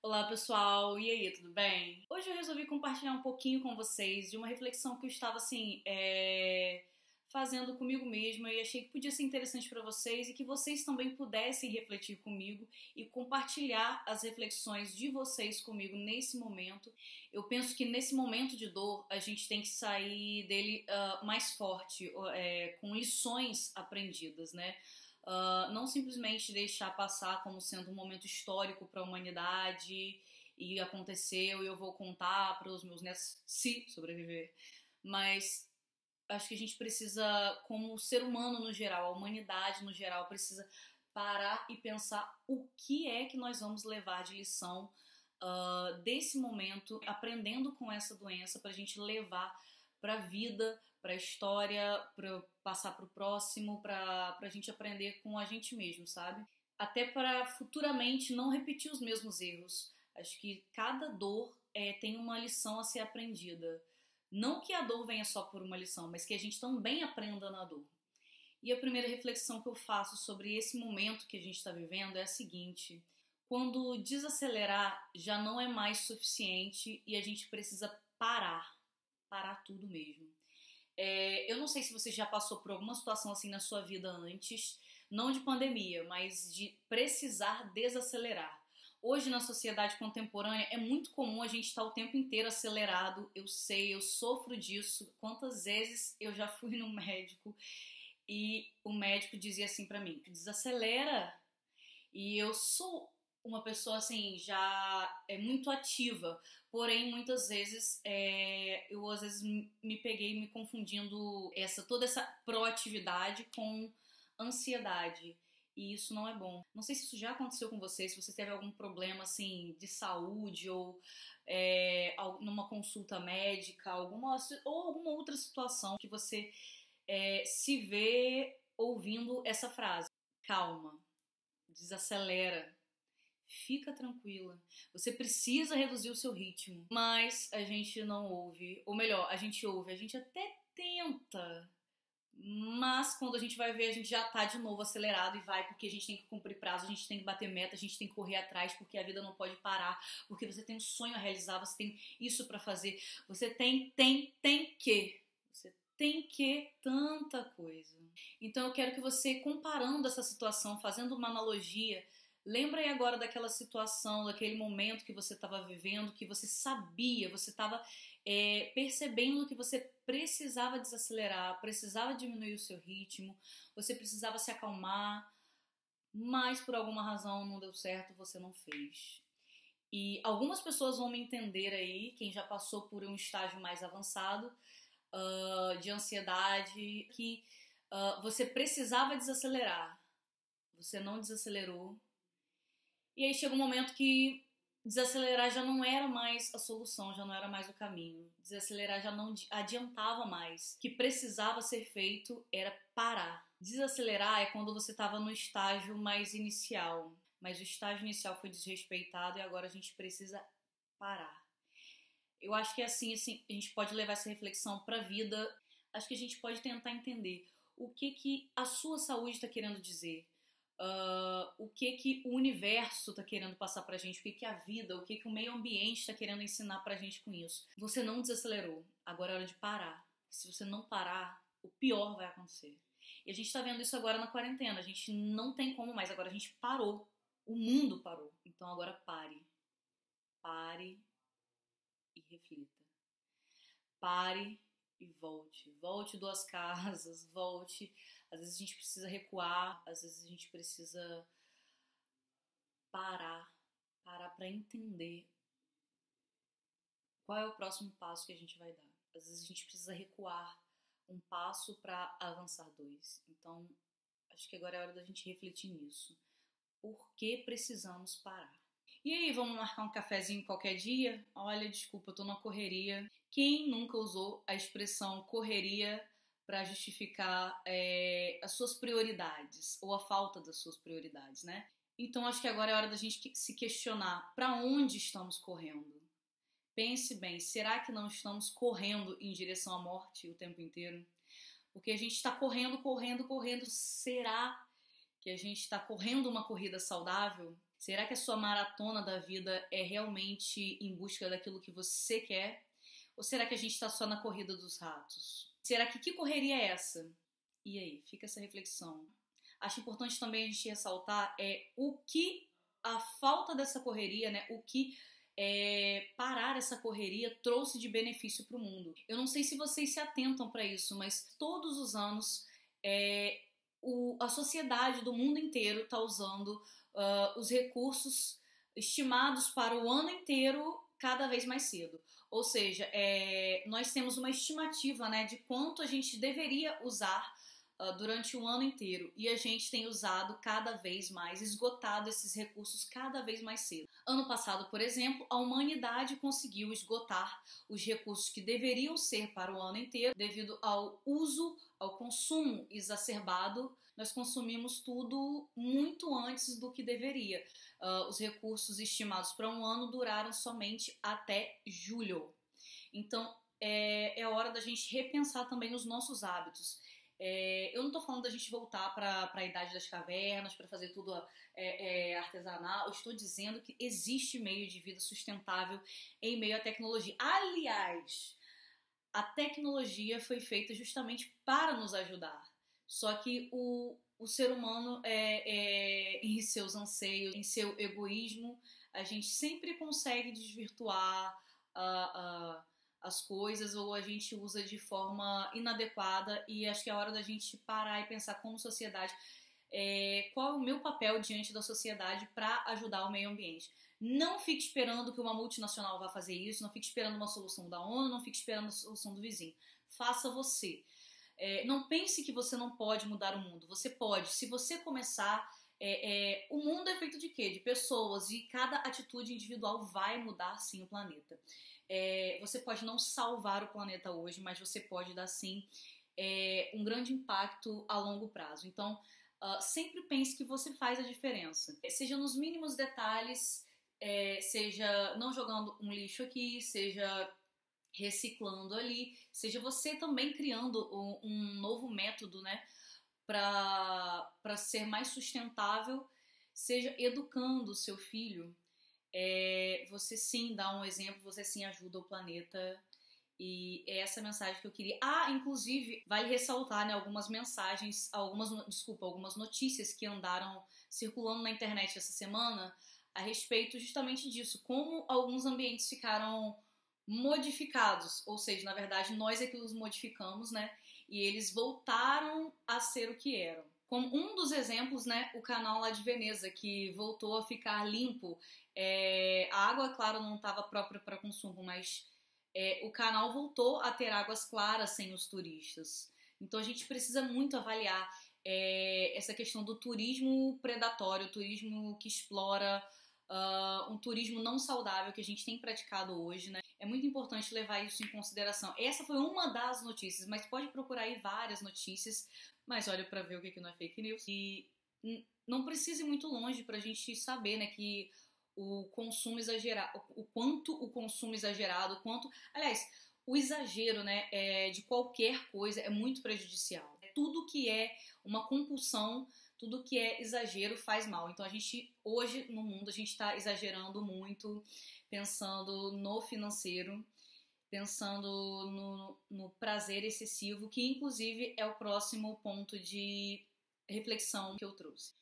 Olá pessoal, e aí, tudo bem? Hoje eu resolvi compartilhar um pouquinho com vocês de uma reflexão que eu estava fazendo comigo mesma e achei que podia ser interessante para vocês e que vocês também pudessem refletir comigo e compartilhar as reflexões de vocês comigo nesse momento. Eu penso que nesse momento de dor a gente tem que sair dele mais forte, com lições aprendidas, né? Não simplesmente deixar passar como sendo um momento histórico para a humanidade e aconteceu e eu vou contar para os meus netos se sobreviver, mas acho que a gente precisa, como ser humano no geral, a humanidade no geral, precisa parar e pensar o que é que nós vamos levar de lição desse momento, aprendendo com essa doença para a gente levar para a vida, para a história, para passar para o próximo, para a gente aprender com a gente mesmo, sabe? Até para futuramente não repetir os mesmos erros. Acho que cada dor tem uma lição a ser aprendida. Não que a dor venha só por uma lição, mas que a gente também aprenda na dor. E a primeira reflexão que eu faço sobre esse momento que a gente está vivendo é a seguinte: quando desacelerar já não é mais suficiente e a gente precisa parar tudo mesmo. Eu não sei se você já passou por alguma situação assim na sua vida antes, não de pandemia, mas de precisar desacelerar. Hoje, na sociedade contemporânea, é muito comum a gente estar o tempo inteiro acelerado. Eu sei, eu sofro disso. Quantas vezes eu já fui no médico e o médico dizia assim pra mim: desacelera. E eu sou uma pessoa assim, já é muito ativa, porém muitas vezes eu às vezes me peguei me confundindo toda essa proatividade com ansiedade. E isso não é bom. Não sei se isso já aconteceu com você, se você teve algum problema assim de saúde ou numa consulta médica, ou alguma outra situação que você se vê ouvindo essa frase: calma, desacelera, fica tranquila. Você precisa reduzir o seu ritmo, mas a gente não ouve. Ou melhor, a gente ouve, a gente até tenta, mas quando a gente vai ver, a gente já tá de novo acelerado e vai, porque a gente tem que cumprir prazo, a gente tem que bater meta, a gente tem que correr atrás, porque a vida não pode parar, porque você tem um sonho a realizar, você tem isso pra fazer, você tem que. Você tem que tanta coisa. Então eu quero que você, comparando essa situação, fazendo uma analogia, lembra aí agora daquela situação, daquele momento que você estava vivendo, que você sabia, você estava percebendo que você precisava desacelerar, precisava diminuir o seu ritmo, você precisava se acalmar, mas por alguma razão não deu certo, você não fez. E algumas pessoas vão me entender aí, quem já passou por um estágio mais avançado de ansiedade, que você precisava desacelerar, você não desacelerou. E aí chega um momento que desacelerar já não era mais a solução, já não era mais o caminho. Desacelerar já não adiantava mais. O que precisava ser feito era parar. Desacelerar é quando você estava no estágio mais inicial, mas o estágio inicial foi desrespeitado e agora a gente precisa parar. Eu acho que é assim, a gente pode levar essa reflexão para a vida. Acho que a gente pode tentar entender o que a sua saúde está querendo dizer. O que o universo está querendo passar pra gente, o que a vida, o que o meio ambiente está querendo ensinar pra gente com isso. Você não desacelerou, agora é hora de parar. Se você não parar, o pior vai acontecer. E a gente tá vendo isso agora na quarentena, a gente não tem como mais, agora a gente parou, o mundo parou. Então agora pare e reflita. Pare e volte duas casas, volte. Às vezes a gente precisa recuar, às vezes a gente precisa parar para entender qual é o próximo passo que a gente vai dar. Às vezes a gente precisa recuar um passo para avançar dois. Então, acho que agora é hora da gente refletir nisso. Por que precisamos parar? E aí, vamos marcar um cafezinho qualquer dia? Olha, desculpa, eu tô na correria. Quem nunca usou a expressão correria para justificar as suas prioridades ou a falta das suas prioridades, né? Então acho que agora é hora da gente se questionar para onde estamos correndo. Pense bem, será que não estamos correndo em direção à morte o tempo inteiro? Porque a gente está correndo. Será que a gente está correndo uma corrida saudável? Será que a sua maratona da vida é realmente em busca daquilo que você quer? Ou será que a gente está só na corrida dos ratos? Será que correria é essa? E aí, fica essa reflexão. Acho importante também a gente ressaltar o que a falta dessa correria, né? O que parar essa correria trouxe de benefício para o mundo. Eu não sei se vocês se atentam para isso, mas todos os anos a sociedade do mundo inteiro está usando os recursos estimados para o ano inteiro cada vez mais cedo. Ou seja, nós temos uma estimativa, né, de quanto a gente deveria usar durante o ano inteiro, e a gente tem usado cada vez mais, esgotado esses recursos cada vez mais cedo. Ano passado, por exemplo, a humanidade conseguiu esgotar os recursos que deveriam ser para o ano inteiro devido ao uso, ao consumo exacerbado. Nós consumimos tudo muito antes do que deveria. Os recursos estimados para um ano duraram somente até julho. Então, é hora da gente repensar também os nossos hábitos. Eu não estou falando da gente voltar para a idade das cavernas, para fazer tudo artesanal. Eu estou dizendo que existe meio de vida sustentável em meio à tecnologia. Aliás, a tecnologia foi feita justamente para nos ajudar. Só que o ser humano, em seus anseios, em seu egoísmo, a gente sempre consegue desvirtuar as coisas, ou a gente usa de forma inadequada, e acho que é hora da gente parar e pensar como sociedade, qual é o meu papel diante da sociedade para ajudar o meio ambiente. Não fique esperando que uma multinacional vá fazer isso, não fique esperando uma solução da ONU, não fique esperando a solução do vizinho. Faça você. Não pense que você não pode mudar o mundo. Você pode. Se você começar... o mundo é feito de quê? De pessoas, e cada atitude individual vai mudar sim o planeta. Você pode não salvar o planeta hoje, mas você pode dar sim um grande impacto a longo prazo. Então, sempre pense que você faz a diferença. Seja nos mínimos detalhes, seja não jogando um lixo aqui, seja reciclando ali, seja você também criando um novo método, né, para ser mais sustentável, seja educando o seu filho. Você sim dá um exemplo, você sim ajuda o planeta, e é essa mensagem que eu queria. Inclusive, vale ressaltar, né, algumas mensagens, algumas notícias que andaram circulando na internet essa semana a respeito justamente disso, como alguns ambientes ficaram modificados, ou seja, na verdade nós é que os modificamos, né, e eles voltaram a ser o que eram. Como um dos exemplos, né, o canal lá de Veneza, que voltou a ficar limpo. A água, claro, não estava própria para consumo, mas o canal voltou a ter águas claras sem os turistas. Então a gente precisa muito avaliar essa questão do turismo predatório, o turismo que explora, um turismo não saudável que a gente tem praticado hoje, né? É muito importante levar isso em consideração. Essa foi uma das notícias, mas pode procurar aí várias notícias, mas olha para ver o que não é fake news. E não precisa ir muito longe para a gente saber, né, que o consumo exagerado, o quanto o consumo exagerado, aliás, o exagero, né, de qualquer coisa é muito prejudicial. Tudo que é uma compulsão, tudo que é exagero faz mal. Então a gente, hoje no mundo, a gente está exagerando muito, pensando no financeiro, pensando no prazer excessivo, que inclusive é o próximo ponto de reflexão que eu trouxe.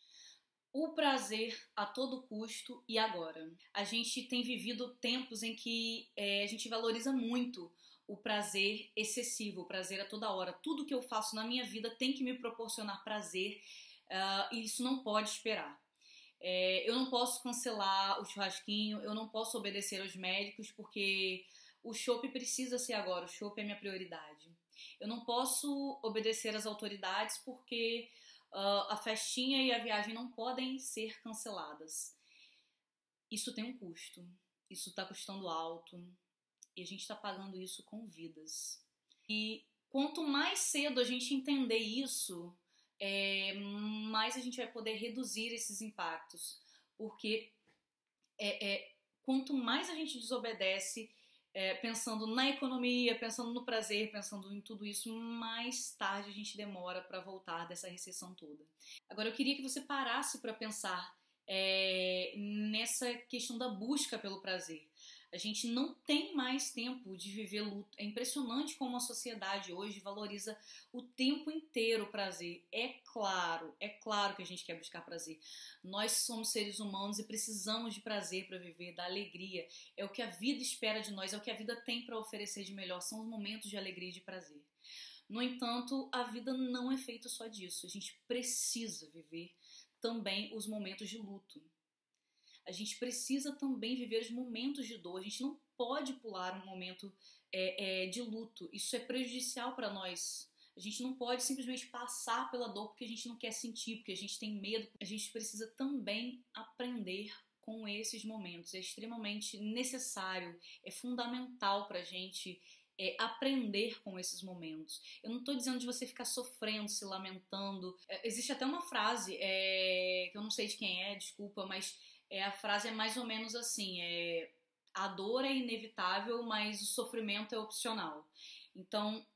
O prazer a todo custo e agora. A gente tem vivido tempos em que a gente valoriza muito o prazer excessivo, o prazer a toda hora. Tudo que eu faço na minha vida tem que me proporcionar prazer, e isso não pode esperar. Eu não posso cancelar o churrasquinho, eu não posso obedecer aos médicos porque o chopp precisa ser agora, o chopp é minha prioridade. Eu não posso obedecer às autoridades porque a festinha e a viagem não podem ser canceladas. Isso tem um custo, isso está custando alto e a gente está pagando isso com vidas. E quanto mais cedo a gente entender isso, mais a gente vai poder reduzir esses impactos, porque quanto mais a gente desobedece, pensando na economia, pensando no prazer, pensando em tudo isso, mais tarde a gente demora para voltar dessa recessão toda. Agora eu queria que você parasse para pensar nessa questão da busca pelo prazer. A gente não tem mais tempo de viver luto. É impressionante como a sociedade hoje valoriza o tempo inteiro o prazer. É claro que a gente quer buscar prazer. Nós somos seres humanos e precisamos de prazer para viver, da alegria. É o que a vida espera de nós, é o que a vida tem para oferecer de melhor. São os momentos de alegria e de prazer. No entanto, a vida não é feita só disso. A gente precisa viver também os momentos de luto. A gente precisa também viver os momentos de dor. A gente não pode pular um momento de luto. Isso é prejudicial para nós. A gente não pode simplesmente passar pela dor porque a gente não quer sentir, porque a gente tem medo. A gente precisa também aprender com esses momentos. É extremamente necessário, é fundamental para a gente aprender com esses momentos. Eu não estou dizendo de você ficar sofrendo, se lamentando. Existe até uma frase, que eu não sei de quem desculpa, mas a frase é mais ou menos assim, a dor é inevitável, mas o sofrimento é opcional. Então,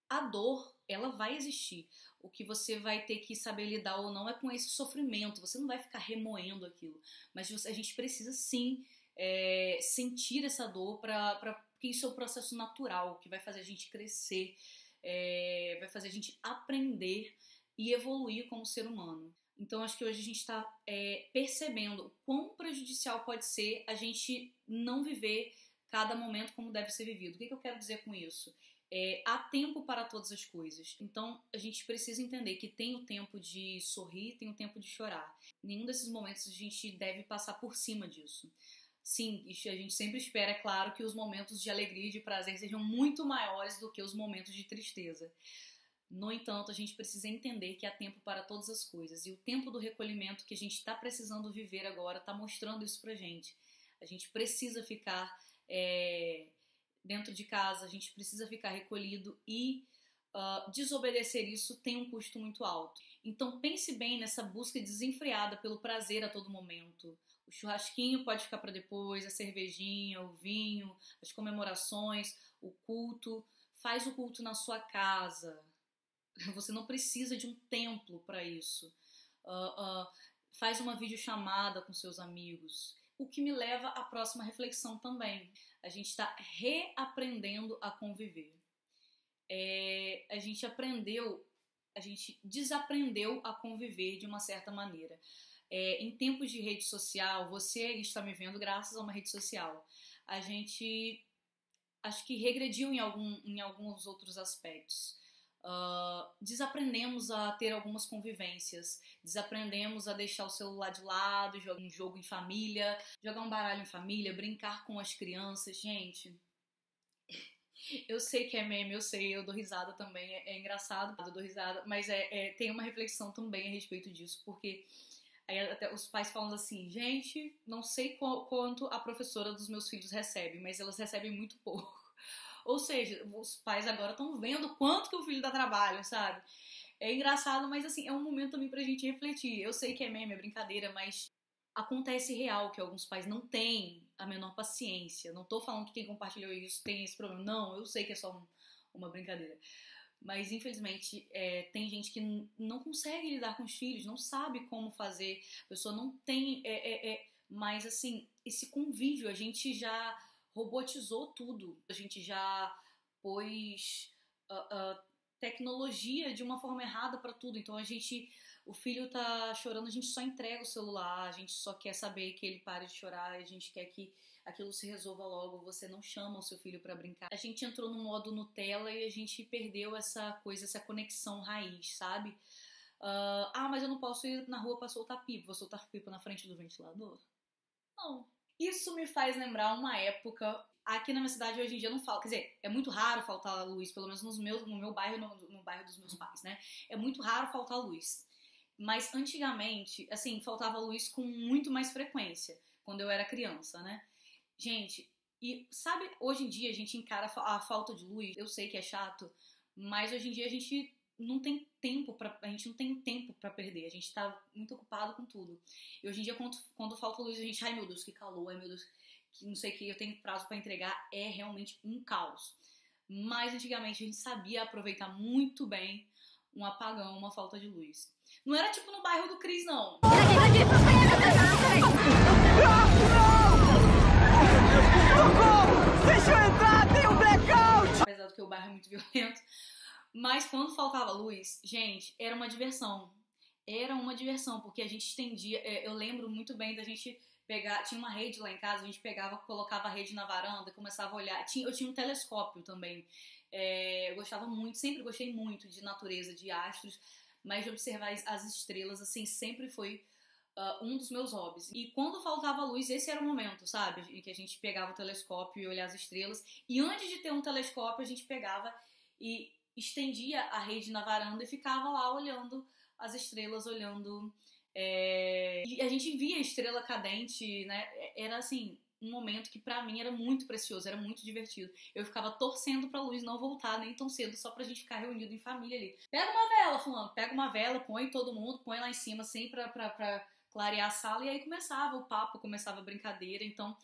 a dor, ela vai existir. O que você vai ter que saber lidar ou não é com esse sofrimento. Você não vai ficar remoendo aquilo. Mas a gente precisa sim sentir essa dor porque isso é um processo natural que vai fazer a gente crescer, vai fazer a gente aprender e evoluir como ser humano. Então, acho que hoje a gente está percebendo o quão prejudicial pode ser a gente não viver cada momento como deve ser vivido. O que eu quero dizer com isso? Há tempo para todas as coisas. Então, a gente precisa entender que tem o tempo de sorrir, tem o tempo de chorar. Nenhum desses momentos a gente deve passar por cima disso. Sim, a gente sempre espera, é claro, que os momentos de alegria e de prazer sejam muito maiores do que os momentos de tristeza. No entanto, a gente precisa entender que há tempo para todas as coisas. E o tempo do recolhimento que a gente está precisando viver agora está mostrando isso pra gente. A gente precisa ficar dentro de casa, a gente precisa ficar recolhido e desobedecer isso tem um custo muito alto. Então pense bem nessa busca desenfreada pelo prazer a todo momento. O churrasquinho pode ficar para depois, a cervejinha, o vinho, as comemorações, o culto. Faz o culto na sua casa. Você não precisa de um templo para isso. Faz uma videochamada com seus amigos. O que me leva à próxima reflexão também. A gente está reaprendendo a conviver. A gente desaprendeu a conviver de uma certa maneira. Em tempos de rede social, você está me vendo graças a uma rede social. A gente acho que regrediu em alguns outros aspectos. Desaprendemos a ter algumas convivências, desaprendemos a deixar o celular de lado, jogar um jogo em família, jogar um baralho em família, brincar com as crianças. Gente, eu sei que é meme, eu sei, eu dou risada também, é engraçado, eu dou risada, mas tem uma reflexão também a respeito disso, porque aí até os pais falam assim, gente, não sei quanto a professora dos meus filhos recebe, mas elas recebem muito pouco. Ou seja, os pais agora estão vendo quanto que o filho dá trabalho, sabe? É engraçado, mas assim, é um momento também pra gente refletir. Eu sei que é meme, é brincadeira, mas acontece real que alguns pais não têm a menor paciência. Não tô falando que quem compartilhou isso tem esse problema. Não, eu sei que é só uma brincadeira. Mas, infelizmente, tem gente que não consegue lidar com os filhos, não sabe como fazer. A pessoa não tem mais, assim, esse convívio. A gente já robotizou tudo. A gente já pôs tecnologia de uma forma errada para tudo. Então o filho tá chorando, a gente só entrega o celular, a gente só quer saber que ele pare de chorar, a gente quer que aquilo se resolva logo, você não chama o seu filho para brincar. A gente entrou no modo Nutella e a gente perdeu essa coisa, essa conexão raiz, sabe? Mas eu não posso ir na rua para soltar pipa, vou soltar pipa na frente do ventilador? Não. Isso me faz lembrar uma época. Aqui na minha cidade hoje em dia não falta. Quer dizer, é muito raro faltar luz, pelo menos no meu bairro, no bairro dos meus pais, né? É muito raro faltar luz. Mas antigamente, assim, faltava luz com muito mais frequência, quando eu era criança, né? Gente, e sabe, hoje em dia a gente encara a falta de luz, eu sei que é chato, mas hoje em dia a gente não tem tempo para perder, a gente tá muito ocupado com tudo. E hoje em dia quando falta luz a gente, ai meu Deus, que calor, ai meu Deus, que não sei o que, eu tenho prazo para entregar, é realmente um caos. Mas antigamente a gente sabia aproveitar muito bem um apagão, uma falta de luz. Não era tipo no bairro do Cris, não. Deixa eu entrar, tem um blackout! Apesar do que o bairro é muito violento. Mas quando faltava luz, gente, era uma diversão. Era uma diversão, porque a gente estendia... Eu lembro muito bem da gente pegar... Tinha uma rede lá em casa, a gente pegava, colocava a rede na varanda, começava a olhar. Eu tinha um telescópio também. Eu gostava muito, sempre gostei muito de natureza, de astros, mas de observar as estrelas, assim, sempre foi um dos meus hobbies. E quando faltava luz, esse era o momento, sabe? Em que a gente pegava o telescópio e olhava as estrelas. E antes de ter um telescópio, a gente pegava e estendia a rede na varanda e ficava lá olhando as estrelas, olhando... E a gente via a estrela cadente, né? Era assim... um momento que pra mim era muito precioso, era muito divertido. Eu ficava torcendo pra luz não voltar nem tão cedo, só pra gente ficar reunido em família ali. Pega uma vela, fulano, pega uma vela, põe todo mundo, põe lá em cima assim pra clarear a sala, e aí começava o papo, começava a brincadeira. Então,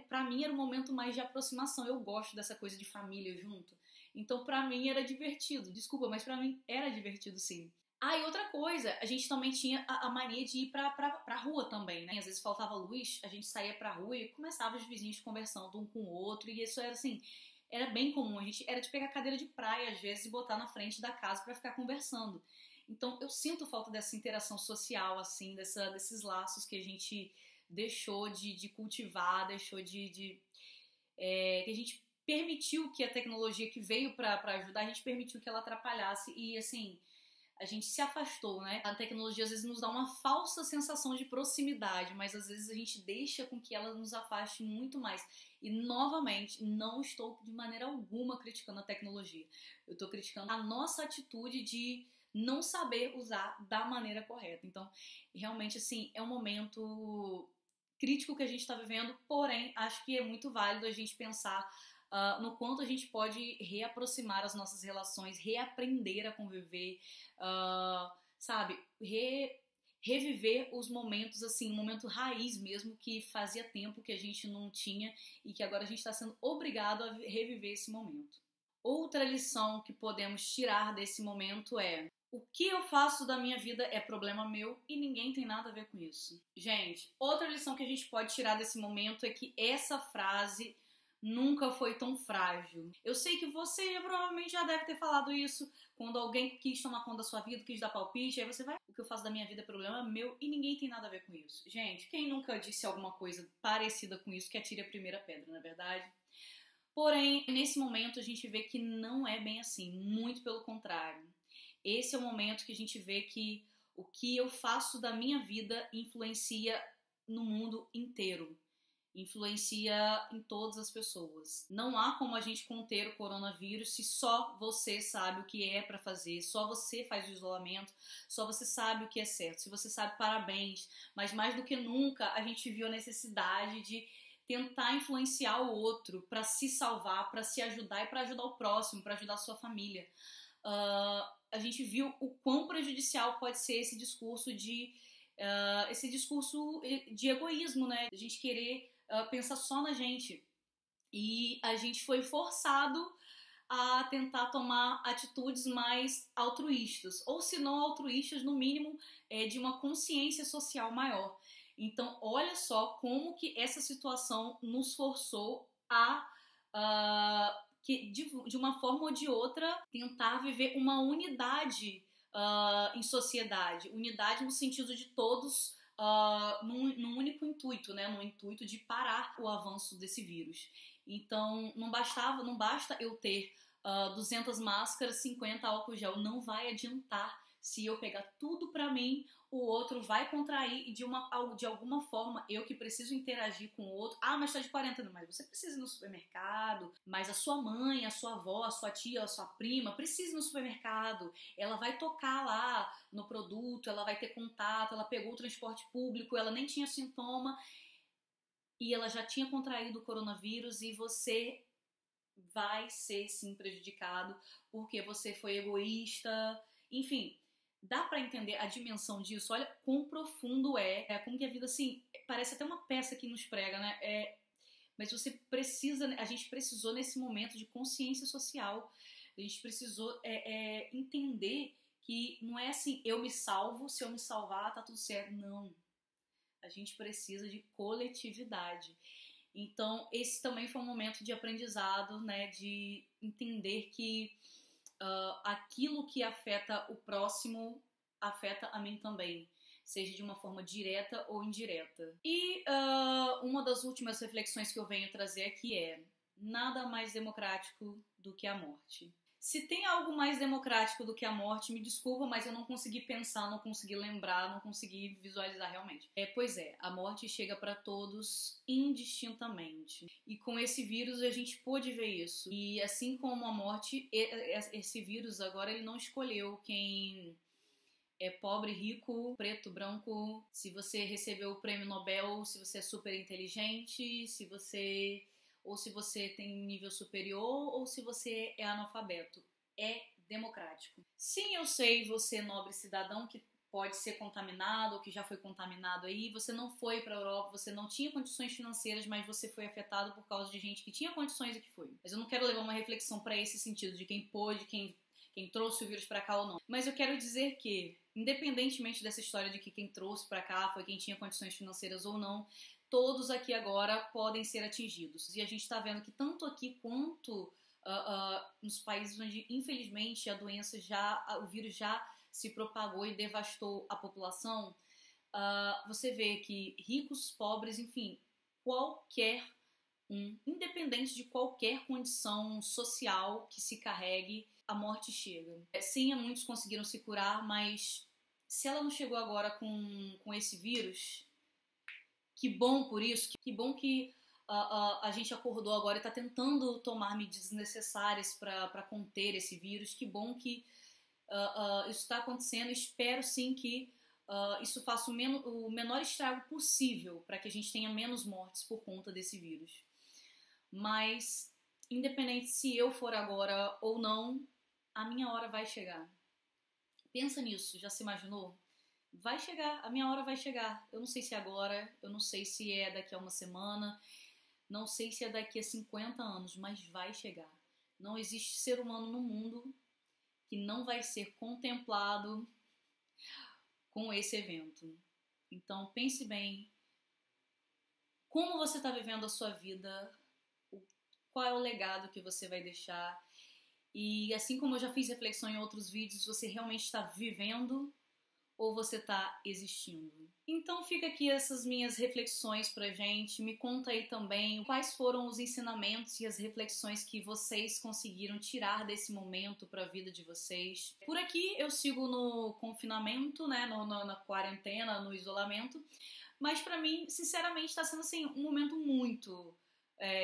pra mim era um momento mais de aproximação. Eu gosto dessa coisa de família junto. Então, pra mim era divertido. Desculpa, mas pra mim era divertido sim. Ah, e outra coisa, a gente também tinha a mania de ir pra rua também, né? Às vezes faltava luz, a gente saía pra rua e começava os vizinhos conversando um com o outro, e isso era assim, era bem comum. A gente era de pegar cadeira de praia, às vezes, e botar na frente da casa pra ficar conversando. Então, eu sinto falta dessa interação social, assim, desses laços que a gente deixou de cultivar, deixou que a gente permitiu que a tecnologia que veio pra ajudar, a gente permitiu que ela atrapalhasse, e assim... a gente se afastou, né? A tecnologia às vezes nos dá uma falsa sensação de proximidade, mas às vezes a gente deixa com que ela nos afaste muito mais. E, novamente, não estou de maneira alguma criticando a tecnologia. Eu estou criticando a nossa atitude de não saber usar da maneira correta. Então, realmente, assim, é um momento crítico que a gente está vivendo, porém, acho que é muito válido a gente pensar no quanto a gente pode reaproximar as nossas relações, reaprender a conviver, sabe, reviver os momentos, assim, um momento raiz mesmo, que fazia tempo que a gente não tinha e que agora a gente está sendo obrigado a reviver esse momento. Outra lição que podemos tirar desse momento é: o que eu faço da minha vida é problema meu e ninguém tem nada a ver com isso. Gente, outra lição que a gente pode tirar desse momento é que essa frase nunca foi tão frágil. Eu sei que você provavelmente já deve ter falado isso quando alguém quis tomar conta da sua vida, quis dar palpite, aí você vai: o que eu faço da minha vida é problema meu e ninguém tem nada a ver com isso. Gente, quem nunca disse alguma coisa parecida com isso, que atire a primeira pedra, não é verdade? Porém, nesse momento a gente vê que não é bem assim, muito pelo contrário. Esse é o momento que a gente vê que o que eu faço da minha vida influencia no mundo inteiro. Influencia em todas as pessoas. Não há como a gente conter o coronavírus se só você sabe o que é pra fazer, só você faz o isolamento, só você sabe o que é certo. Se você sabe, parabéns. Mas mais do que nunca, a gente viu a necessidade de tentar influenciar o outro pra se salvar, pra se ajudar e pra ajudar o próximo, pra ajudar a sua família. A gente viu o quão prejudicial pode ser esse discurso de egoísmo, né? A gente querer pensar só na gente. E a gente foi forçado a tentar tomar atitudes mais altruístas, ou se não altruístas, no mínimo de uma consciência social maior. Então, olha só como que essa situação nos forçou a que de uma forma ou de outra tentar viver uma unidade em sociedade, unidade no sentido de todos num único intuito, né? No intuito de parar o avanço desse vírus. Então, não basta eu ter 200 máscaras, 50 álcool gel, não vai adiantar. Se eu pegar tudo pra mim, o outro vai contrair e de alguma forma, eu que preciso interagir com o outro. Ah, mas tá de quarentena, mas você precisa ir no supermercado, mas a sua mãe, a sua avó, a sua tia, a sua prima precisa ir no supermercado. Ela vai tocar lá no produto, ela vai ter contato, ela pegou o transporte público, ela nem tinha sintoma e ela já tinha contraído o coronavírus, e você vai ser sim prejudicado porque você foi egoísta. Enfim, dá pra entender a dimensão disso? Olha quão profundo como que a vida, assim, parece até uma peça que nos prega, né? Mas a gente precisou nesse momento de consciência social, a gente precisou entender que não é assim, eu me salvo, se eu me salvar tá tudo certo. Não. A gente precisa de coletividade. Então, esse também foi um momento de aprendizado, né, de entender que aquilo que afeta o próximo afeta a mim também, seja de uma forma direta ou indireta. E uma das últimas reflexões que eu venho trazer aqui é: nada mais democrático do que a morte. Se tem algo mais democrático do que a morte, me desculpa, mas eu não consegui pensar, não consegui lembrar, não consegui visualizar realmente. Pois é, a morte chega para todos indistintamente. E com esse vírus a gente pôde ver isso. E assim como a morte, esse vírus agora ele não escolheu quem é pobre, rico, preto, branco, se você recebeu o prêmio Nobel, se você é super inteligente, ou se você tem um nível superior, ou se você é analfabeto. É democrático. Sim, eu sei, você, nobre cidadão, que pode ser contaminado, ou que já foi contaminado aí, você não foi para a Europa, você não tinha condições financeiras, mas você foi afetado por causa de gente que tinha condições e que foi. Mas eu não quero levar uma reflexão para esse sentido, de quem pôde, quem trouxe o vírus para cá ou não. Mas eu quero dizer que, independentemente dessa história de que quem trouxe para cá foi quem tinha condições financeiras ou não, todos aqui agora podem ser atingidos. E a gente está vendo que tanto aqui quanto nos países onde, infelizmente, o vírus já se propagou e devastou a população, você vê que ricos, pobres, enfim, qualquer independente de qualquer condição social que se carregue, a morte chega. Sim, muitos conseguiram se curar, mas se ela não chegou agora com esse vírus, que bom por isso, que bom que a gente acordou agora e está tentando tomar medidas necessárias para conter esse vírus, que bom que isso está acontecendo. Espero sim que isso faça o menor estrago possível para que a gente tenha menos mortes por conta desse vírus. Mas, independente se eu for agora ou não, a minha hora vai chegar. Pensa nisso, já se imaginou? Vai chegar, a minha hora vai chegar. Eu não sei se é agora, eu não sei se é daqui a uma semana, não sei se é daqui a 50 anos, mas vai chegar. Não existe ser humano no mundo que não vai ser contemplado com esse evento. Então pense bem, como você está vivendo a sua vida, qual é o legado que você vai deixar. E assim como eu já fiz reflexão em outros vídeos, você realmente está vivendo ou você está existindo? Então fica aqui essas minhas reflexões pra gente. Me conta aí também quais foram os ensinamentos e as reflexões que vocês conseguiram tirar desse momento para a vida de vocês. Por aqui eu sigo no confinamento, né, na quarentena, no isolamento, mas pra mim, sinceramente, está sendo assim, um momento muito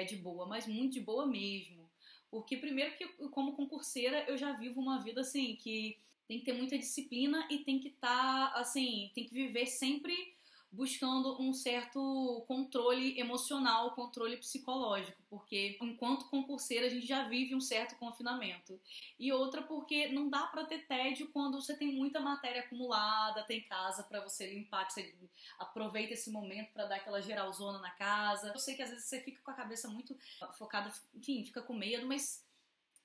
de boa, mas muito de boa mesmo. Porque primeiro que como concurseira eu já vivo uma vida assim que tem que ter muita disciplina e tem que estar, assim, tem que viver sempre buscando um certo controle emocional, controle psicológico, porque enquanto concurseira a gente já vive um certo confinamento. E outra porque não dá pra ter tédio quando você tem muita matéria acumulada, tem casa pra você limpar, que você aproveita esse momento pra dar aquela geralzona na casa. Eu sei que às vezes você fica com a cabeça muito focada, enfim, fica com medo, mas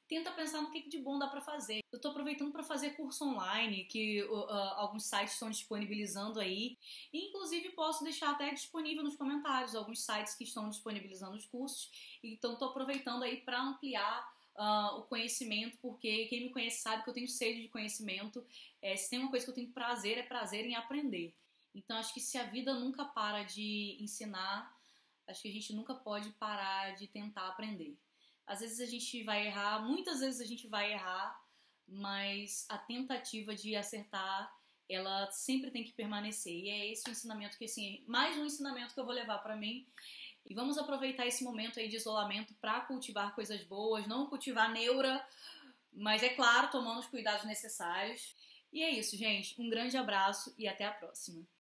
tenta pensar no que de bom dá pra fazer. Eu tô aproveitando pra fazer curso online, que alguns sites estão disponibilizando aí. E, inclusive, posso deixar até disponível nos comentários alguns sites que estão disponibilizando os cursos. Então, tô aproveitando aí pra ampliar o conhecimento, porque quem me conhece sabe que eu tenho sede de conhecimento. Se tem uma coisa que eu tenho prazer, é prazer em aprender. Então, acho que se a vida nunca para de ensinar, acho que a gente nunca pode parar de tentar aprender. Às vezes a gente vai errar, muitas vezes a gente vai errar, mas a tentativa de acertar, ela sempre tem que permanecer. E é esse o ensinamento que, assim, mais um ensinamento que eu vou levar pra mim. E vamos aproveitar esse momento aí de isolamento pra cultivar coisas boas, não cultivar neura, mas é claro, tomando os cuidados necessários. E é isso, gente. Um grande abraço e até a próxima.